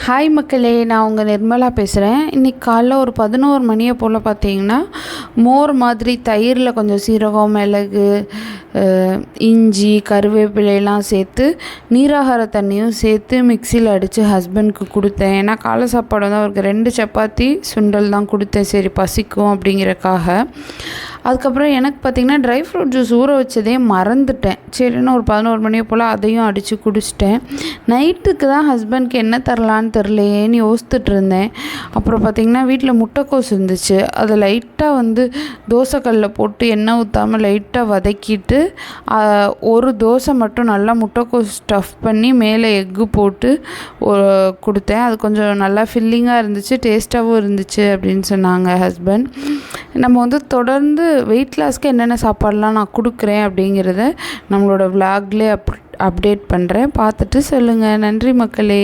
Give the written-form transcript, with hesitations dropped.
Hi மக்களே, நான் உங்கள் நிர்மலா பேசுகிறேன். இன்றைக்கி காலைல ஒரு 11 மணியை போல் பார்த்தீங்கன்னா மோர் மாதிரி தயிரில் கொஞ்சம் சீரகம், மிளகு, இஞ்சி, கருவேப்பிலையெல்லாம் சேர்த்து நீராகார தண்ணியும் சேர்த்து மிக்சியில் அடித்து ஹஸ்பண்டுக்கு கொடுத்தேன். ஏன்னா காலை சாப்பாடு வந்து அவருக்கு 2 சப்பாத்தி சுண்டல் தான் கொடுத்தேன், சரி பசிக்கும் அப்படிங்கிறக்காக. அதுக்கப்புறம் எனக்கு பார்த்திங்கன்னா ட்ரை ஃப்ரூட் ஜூஸ் ஊற வச்சதே மறந்துட்டேன். சரின்னு ஒரு 11 மணியை போல் அதையும் அடித்து குடிச்சிட்டேன். நைட்டுக்கு தான் ஹஸ்பண்ட்க்கு என்ன தரலான்னு தெரிலையேன்னு யோசித்துட்டு இருந்தேன். அப்புறம் பார்த்திங்கன்னா வீட்டில் முட்டைக்கோஸ் இருந்துச்சு. அதை லைட்டாக வந்து தோசைக்கல்லில் போட்டு எண்ணெய் ஊற்றாமல் லைட்டாக வதக்கிட்டு ஒரு தோசை மட்டும் நல்லா முட்டைக்கோஸ் ஸ்டஃப் பண்ணி மேலே எக்கு போட்டு கொடுத்தேன். அது கொஞ்சம் நல்லா ஃபில்லிங்காக இருந்துச்சு, டேஸ்ட்டாகவும் இருந்துச்சு அப்படின்னு சொன்னாங்க ஹஸ்பண்ட். நம்ம வந்து தொடர்ந்து வெயிட் லாஸ்க்கு என்னென்ன சாப்பாடெலாம் நான் கொடுக்குறேன் அப்படிங்கிறத நம்மளோட விளாக்லேயே அப்டேட் பண்ணுறேன், பார்த்துட்டு சொல்லுங்கள். நன்றி மக்களே.